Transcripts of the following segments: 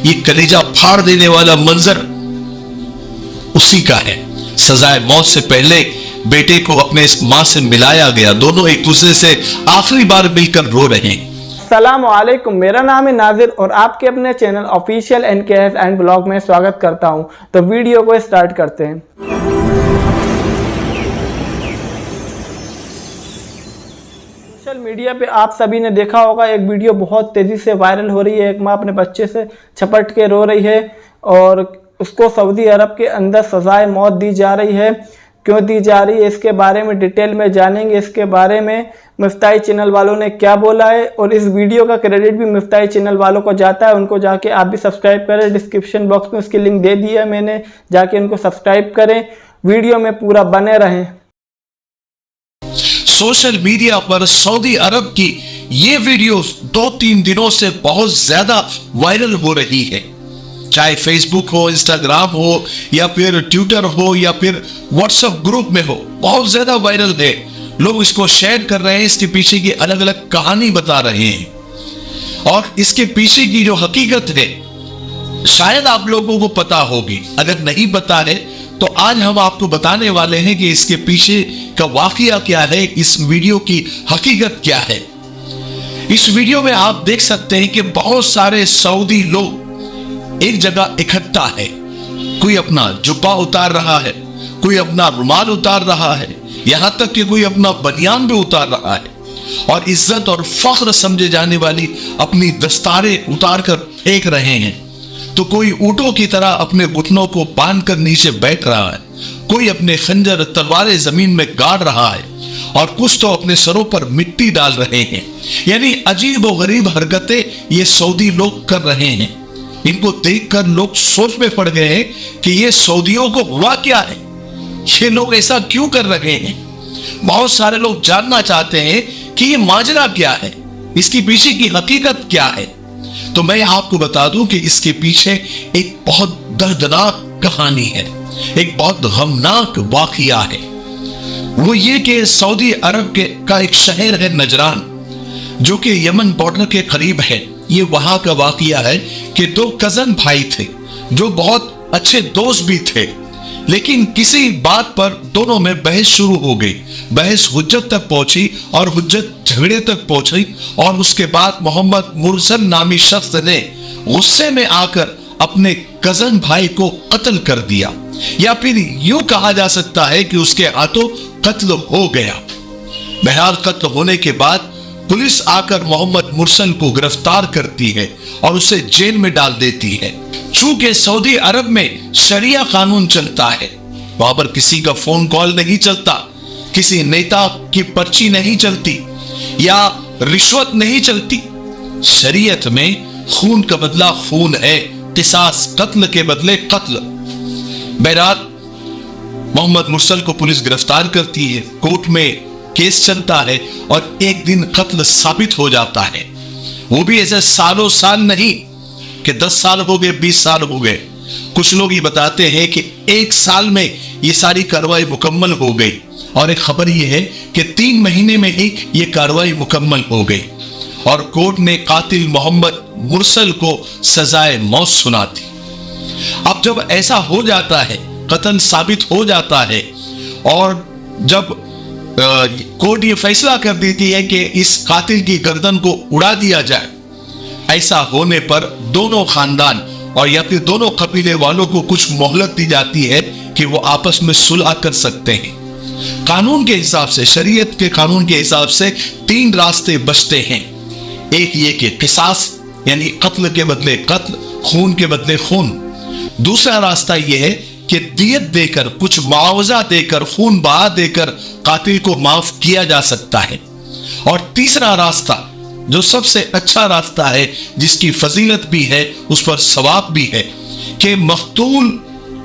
ये कलेजा फाड़ देने वाला मंजर उसी का है। सजाए मौत से पहले बेटे को अपने इस मां से मिलाया गया, दोनों एक दूसरे से आखिरी बार मिलकर रो रहे हैं। अस्सलामुअलैकुम, मेरा नाम है नाजिर और आपके अपने channel official NKS and blog में स्वागत करता हूं। तो वीडियो को स्टार्ट करते हैं। सोशल मीडिया पे आप सभी ने देखा होगा, एक वीडियो बहुत तेज़ी से वायरल हो रही है। एक माँ अपने बच्चे से झपट के रो रही है और उसको सऊदी अरब के अंदर सजाए मौत दी जा रही है। क्यों दी जा रही है, इसके बारे में डिटेल में जानेंगे। इसके बारे में मिफ्ताही चैनल वालों ने क्या बोला है और इस वीडियो का क्रेडिट भी मिफ्ताही चैनल वालों को जाता है। उनको जाके आप भी सब्सक्राइब करें, डिस्क्रिप्शन बॉक्स में उसकी लिंक दे दी है मैंने, जाके उनको सब्सक्राइब करें। वीडियो में पूरा बने रहें। सोशल मीडिया पर सऊदी अरब की ये वीडियो 2-3 दिनों से बहुत ज्यादा वायरल हो रही है। चाहे फेसबुक हो, इंस्टाग्राम हो, या फिर ट्विटर हो, या फिर व्हाट्सएप ग्रुप में हो, बहुत ज्यादा वायरल है। लोग इसको शेयर कर रहे हैं, इसके पीछे की अलग अलग कहानी बता रहे हैं और इसके पीछे की जो हकीकत है शायद आप लोगों को पता होगी। अगर नहीं पता है तो आज हम आपको बताने वाले हैं कि इसके पीछे का वाकया क्या है, इस वीडियो की हकीकत क्या है। इस वीडियो में आप देख सकते हैं कि बहुत सारे सऊदी लोग एक जगह इकट्ठा है। कोई अपना जुब्बा उतार रहा है, कोई अपना रुमाल उतार रहा है, यहां तक कि कोई अपना बनियान भी उतार रहा है और इज्जत और फख्र समझे जाने वाली अपनी दस्तारें उतार कर फेंक रहे हैं। तो कोई ऊंटों की तरह अपने घुटनों को बांध कर नीचे बैठ रहा है, कोई अपने खंजर तलवारें जमीन में गाड़ रहा है और कुछ तो अपने सरों पर मिट्टी डाल रहे हैं। यानी अजीब व गरीब हरकतें ये सऊदी लोग कर रहे हैं। इनको देखकर लोग सोच में पड़ गए हैं कि ये सऊदियों को हुआ क्या है, ये लोग ऐसा क्यों कर रहे हैं। बहुत सारे लोग जानना चाहते हैं कि ये माजरा क्या है, इसके पीछे की हकीकत क्या है। तो मैं आपको बता दूं कि इसके पीछे एक बहुत दर्दनाक कहानी है, एक बहुत गमनाक वाकया है। वो ये कि सऊदी अरब का एक शहर है नजरान, जो कि यमन बॉर्डर के करीब है। ये वहां का वाकया है कि 2 कजन भाई थे जो बहुत अच्छे दोस्त भी थे, लेकिन किसी बात पर दोनों में बहस शुरू हो गई। बहस हुज्जत तक पहुंची और हुज्जत झगड़े तक पहुंची और उसके बाद मोहम्मद मुरसल नामी शख्स ने गुस्से में आकर अपने कजन भाई को कत्ल कर दिया, या फिर यूं कहा जा सकता है कि उसके हाथों कत्ल हो गया। बहरहाल कत्ल होने के बाद पुलिस आकर मोहम्मद मुरसल को गिरफ्तार करती है और उसे जेल में डाल देती है। चूंकि सऊदी अरब में शरिया कानून चलता है, वहां पर किसी का फोन कॉल नहीं चलता, किसी नेता की पर्ची नहीं चलती या रिश्वत नहीं चलती। शरीयत में खून का बदला खून है, किसास कत्ल के बदले कत्ल। बहरहाल मोहम्मद मुरसल को पुलिस गिरफ्तार करती है, कोर्ट में केस चलता है और एक दिन कत्ल साबित हो जाता है। वो भी ऐसे सालों साल नहीं कि 10 साल हो गए, 20 साल हो गए। कुछ लोग ये बताते हैं कि 1 साल में ये सारी कार्रवाई मुकम्मल हो गई और एक खबर ये है कि 3 महीने में ही ये कार्रवाई मुकम्मल हो गई और कोर्ट ने कातिल मोहम्मद मुरसल को सजाए मौत सुना दी। अब जब ऐसा हो जाता है, कत्ल साबित हो जाता है और जब कोर्ट ये फैसला कर देती है कि इस कातिल की गर्दन को उड़ा दिया जाए, ऐसा होने पर दोनों खानदान और या फिर दोनों कबीले वालों को कुछ मोहलत दी जाती है कि वो आपस में सुलह कर सकते हैं। कानून के हिसाब से, शरीयत के कानून के हिसाब से 3 रास्ते बचते हैं। एक ये कि किसास यानी कत्ल के बदले कत्ल, खून के बदले खून। दूसरा रास्ता यह है कि दियत देकर, कुछ मुआवजा देकर, खून बहा देकर कातिल को माफ किया जा सकता है। और तीसरा रास्ता जो सबसे अच्छा रास्ता है, जिसकी फजीलत भी है, उस पर सवाब भी है, कि मकतूल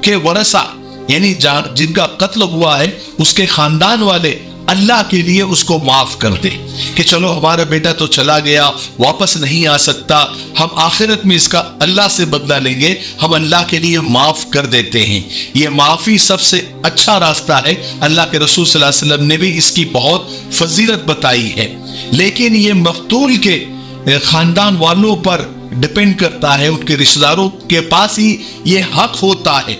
के वरसा यानी जिनका कत्ल हुआ है उसके खानदान वाले अल्लाह के लिए उसको माफ कर दे कि चलो हमारा बेटा तो चला गया, वापस नहीं आ सकता, हम आखिरत में इसका अल्लाह से बदला लेंगे, हम अल्लाह के लिए माफ कर देते हैं। ये माफी सबसे अच्छा रास्ता है। अल्लाह के रसूल सल्लल्लाहु अलैहि वसल्लम ने भी इसकी बहुत फजीलत बताई है। लेकिन ये मकतूल के खानदान वालों पर डिपेंड करता है, उनके रिश्तेदारों के पास ही ये हक होता है।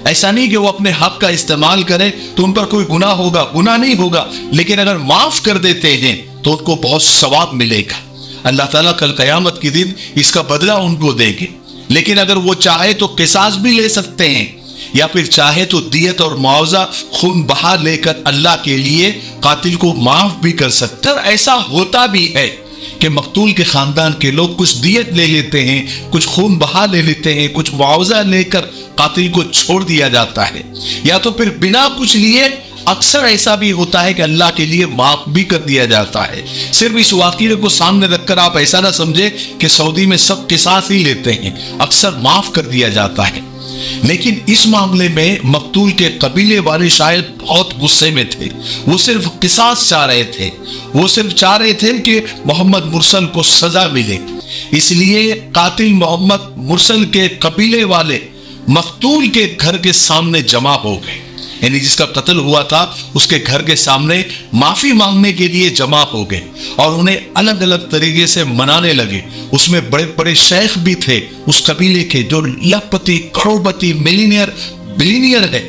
ऐसा नहीं कि वो अपने हक का इस्तेमाल करें तो उन पर कोई गुनाह होगा, गुनाह नहीं होगा, लेकिन अगर माफ कर देते हैं तो उनको बहुत सवाब मिलेगा। अल्लाह ताला कल क़यामत के दिन इसका बदला उनको देंगे। लेकिन अगर वो चाहे तो किसास भी ले सकते हैं, या फिर चाहे तो दियत और मुआवजा खून बहा लेकर अल्लाह के लिए कातिल को माफ भी कर सकते हैं। ऐसा होता भी है कि मकतूल के खानदान के लोग कुछ दियत ले लेते हैं, कुछ खून बहा ले लेते हैं, कुछ मुआवजा लेकर कातिल को छोड़ दिया जाता है, या तो फिर बिना कुछ लिए अक्सर ऐसा भी होता है कि अल्लाह के लिए माफ भी कर दिया जाता है। सिर्फ इस वाक़ये को सामने रखकर आप ऐसा ना समझे कि सऊदी में सब किसास ही लेते हैं, अक्सर माफ कर दिया जाता है। लेकिन इस मामले में मकतूल के कबीले वाले शायद बहुत गुस्से में थे। वो सिर्फ किसास चाह रहे थे, वो सिर्फ चाह रहे थे कि मोहम्मद मुरसल को सजा मिले। इसलिए कातिल मोहम्मद मुरसल के कबीले वाले मकतूल के घर के सामने जमा हो गए, यानी जिसका कत्ल हुआ था उसके घर के सामने माफी मांगने के लिए जमा हो गए और उन्हें अलग अलग तरीके से मनाने लगे। उसमें बड़े बड़े शेख भी थे उस कबीले के, जो लखपति, करोड़पति, मिलीनियर, बिलीनियर है,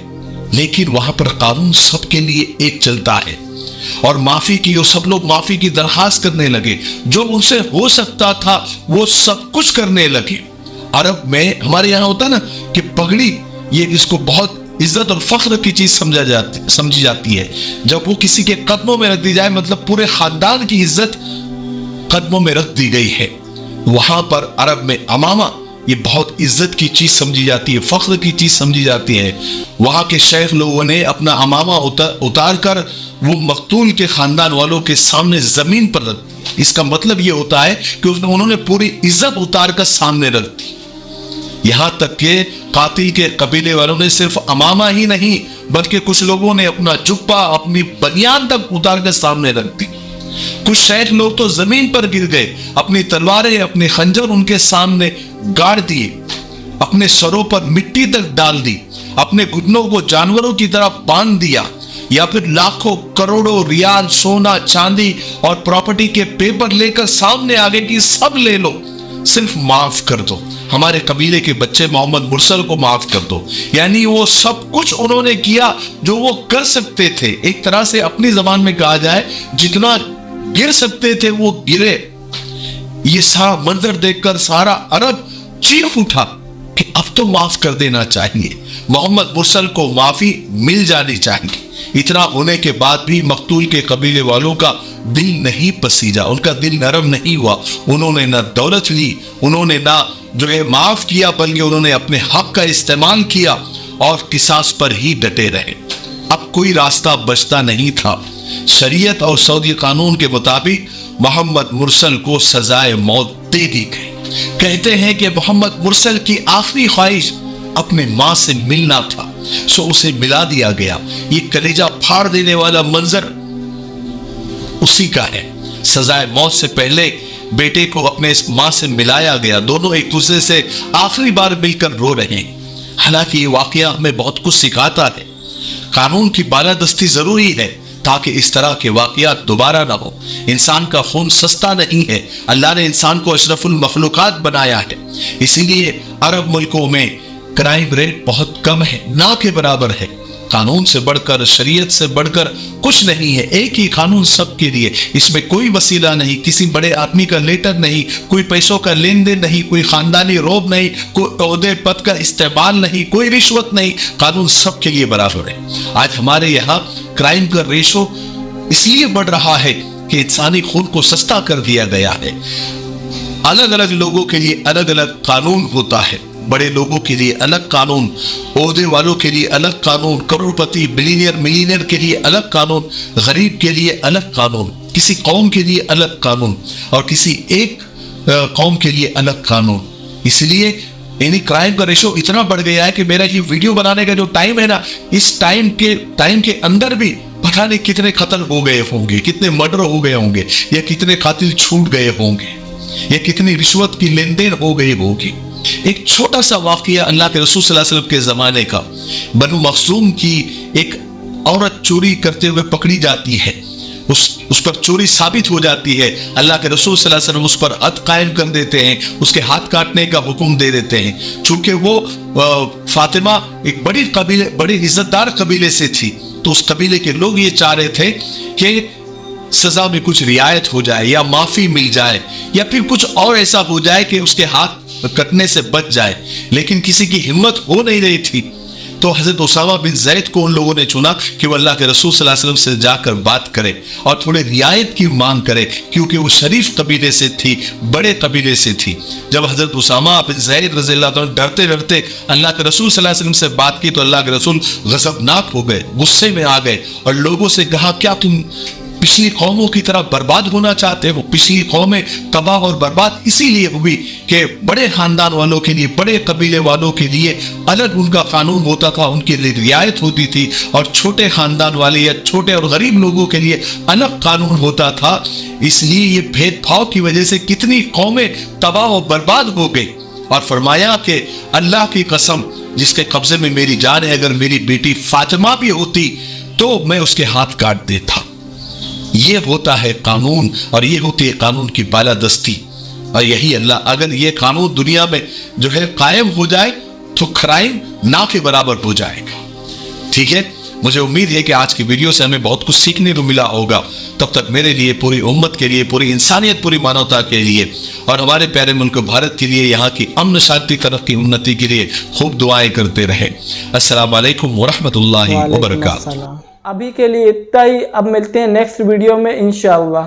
लेकिन वहां पर कानून सबके लिए एक चलता है। और माफी की, वो सब लोग माफी की दरखास्त करने लगे, जो उनसे हो सकता था वो सब कुछ करने लगे। अरब में हमारे यहाँ होता ना कि पगड़ी, ये इसको बहुत इज्जत और फख्र की चीज समझी जाती है। जब वो किसी के कदमों में रख दी जाए, मतलब पूरे खानदान की इज्जत कदमों में रख दी गई है। वहां पर अरब में अमामा ये बहुत इज्जत की चीज समझी जाती है, फख्र की चीज समझी जाती है। वहां के शेख लोगों ने अपना अमामा उतार कर वो मकतूल के खानदान वालों के सामने जमीन पर रख दिया। इसका मतलब ये होता है कि उन्होंने पूरी इज्जत उतार कर सामने रख दी। यहां तक कि कातिल के कबीले वालों ने सिर्फ अमामा ही नहीं, बल्कि कुछ लोगों ने अपना जुब्बा, अपनी बनियान तक उतार कर सामने रख दी। कुछ शेख लोग तो जमीन पर गिर गए, अपनी तलवारें, अपने खंजर उनके सामने गाड़ दिए, अपने सरों पर मिट्टी तक डाल दी, अपने घुटनों को जानवरों की तरह बांध दिया, या फिर लाखों करोड़ों रियाल सोना चांदी और प्रॉपर्टी के पेपर लेकर सामने आ गए कि सब ले लो, सिर्फ माफ कर दो, हमारे कबीले के बच्चे मोहम्मद मुरसल को माफ कर दो। यानी वो सब कुछ उन्होंने किया जो वो कर सकते थे। एक तरह से अपनी जबान में कहा जाए, जितना गिर सकते थे वो गिरे। ये सारा मंजर देखकर सारा अरब चीख उठा कि अब तो माफ कर देना चाहिए, मोहम्मद मुरसल को माफी मिल जानी चाहिए। इतना होने के बाद भी मकतूल के कबीले वालों का दिल नहीं पसीजा, उनका दिल नरम नहीं हुआ। उन्होंने ना दौलत ली, उन्होंने ना जो है माफ किया, बल्कि उन्होंने अपने हक का इस्तेमाल किया और किसास पर ही डटे रहे। अब कोई रास्ता बचता नहीं था। शरीयत और सऊदी कानून के मुताबिक मोहम्मद मुरसल को सजाए मौत दे दी गई। कहते हैं कि मोहम्मद मुरसल की आखिरी ख्वाहिश अपने मां से मिलना था, सो उसे मिला दिया गया। ये कलेजा फाड़ देने वाला मंजर उसी का है। सजाए मौत से पहले बेटे को अपने मां से मिलाया गया, दोनों एक दूसरे से आखिरी बार मिलकर रो रहे हैं। हालांकि ये वाकया हमें बहुत कुछ सिखाता है। कानून की बालादस्ती जरूरी है ताकि इस तरह के वाकयात दोबारा ना हो। इंसान का खून सस्ता नहीं है, अल्लाह ने इंसान को अशरफुल मखलूकात बनाया है। इसीलिए अरब मुल्कों में क्राइम रेट बहुत कम है, ना के बराबर है। कानून से बढ़कर, शरीयत से बढ़कर कुछ नहीं है। एक ही कानून सबके लिए, इसमें कोई वसीला नहीं, किसी बड़े आदमी का लेटर नहीं, कोई पैसों का लेन देन नहीं, कोई खानदानी रोब नहीं, कोई ओहदे पद का इस्तेमाल नहीं, कोई रिश्वत नहीं। कानून सबके लिए बराबर है। आज हमारे यहाँ क्राइम का रेशो इसलिए बढ़ रहा है कि इंसानी खून को सस्ता कर दिया गया है। अलग अलग लोगों के लिए अलग अलग कानून होता है। बड़े लोगों के लिए अलग कानून, ओहदे वालों के लिए अलग कानून, करोड़पति, बिलीनियर, मिलीनियर के लिए अलग कानून, गरीब के लिए अलग कानून, किसी कौम के लिए अलग कानून और किसी एक कौम के लिए अलग कानून। इसलिए यानी क्राइम का रेशो इतना बढ़ गया है कि मेरा ये वीडियो बनाने का जो टाइम है ना, इस टाइम के अंदर भी पता नहीं कितने कत्ल हो गए होंगे, कितने मर्डर हो गए होंगे, या कितने कातिल छूट गए होंगे, या कितनी रिश्वत की लेन देन हो गई होगी। एक छोटा सा वाकया अल्लाह के रसूल सल्लल्लाहु अलैहि वसल्लम के जमाने का, बनु मखजूम की एक औरत चोरी करते हुए पकड़ी जाती है। اس پر چوری ثابت ہو جاتی ہے، اللہ کے رسول صلی اللہ علیہ وسلم اس پر حد قائم کر دیتے ہیں، اس کے ہاتھ کاٹنے کا حکم دے دیتے ہیں۔ چونکہ وہ فاطمہ ایک بڑی عزت دار قبیلے سے تھی، تو اس قبیلے کے لوگ یہ چاہ رہے تھے کہ سزا میں کچھ رعایت ہو جائے یا معافی مل جائے یا پھر کچھ اور ایسا ہو جائے کہ اس کے ہاتھ کٹنے سے بچ جائے، لیکن کسی کی ہمت ہو نہیں رہی تھی۔ تو حضرت اسامہ بن زید کو ان لوگوں نے چنا کہ وہ اللہ کے رسول صلی اللہ علیہ وسلم سے جا کر بات کرے اور تھوڑے رعایت کی مانگ کرے، کیونکہ وہ شریف قبیلے سے تھی، بڑے قبیلے سے تھی۔ جب حضرت اسامہ بن زید رضی اللہ عنہ ڈرتے ڈرتے اللہ کے رسول صلی اللہ علیہ وسلم سے بات کی تو اللہ کے رسول غضبناک ہو گئے، غصے میں آ گئے اور لوگوں سے کہا کیا تم پچھلی قوموں کی طرح برباد ہونا چاہتے ہو؟ پچھلی قومیں تباہ اور برباد اسی لیے ہوئی کہ بڑے خاندان والوں کے لیے، بڑے قبیلے والوں کے لیے الگ ان کا قانون ہوتا تھا، ان کے لیے رعایت ہوتی تھی، اور چھوٹے خاندان والے یا چھوٹے اور غریب لوگوں کے لیے الگ قانون ہوتا تھا۔ اس لیے یہ بھید بھاؤ کی وجہ سے کتنی قومیں تباہ و برباد ہو گئی۔ اور فرمایا کہ اللہ کی قسم جس کے قبضے میں میری جان ہے، اگر میری بیٹی فاطمہ بھی ہوتی تو میں اس کے ہاتھ کاٹ دیتا۔ یہ ہوتا ہے قانون، اور یہ ہوتی ہے قانون کی بالادستی، اور یہی اللہ، اگر یہ قانون دنیا میں جو ہے قائم ہو جائے تو کرائم نہ کے برابر ہو جائے گا۔ ٹھیک ہے، مجھے امید ہے کہ آج کی ویڈیو سے ہمیں بہت کچھ سیکھنے کو ملا ہوگا۔ تب تک میرے لیے، پوری امت کے لیے، پوری انسانیت، پوری مانوتا کے لیے اور ہمارے پیارے ملک بھارت کے لیے، یہاں کی امن شانتی، ترقی، انتی کے لیے خوب دعائیں کرتے رہے۔ السلام علیکم ورحمۃ اللہ وبرکاتہ۔ ابھی کے لیے اتنا ہی، اب ملتے ہیں نیکسٹ ویڈیو میں انشاءاللہ۔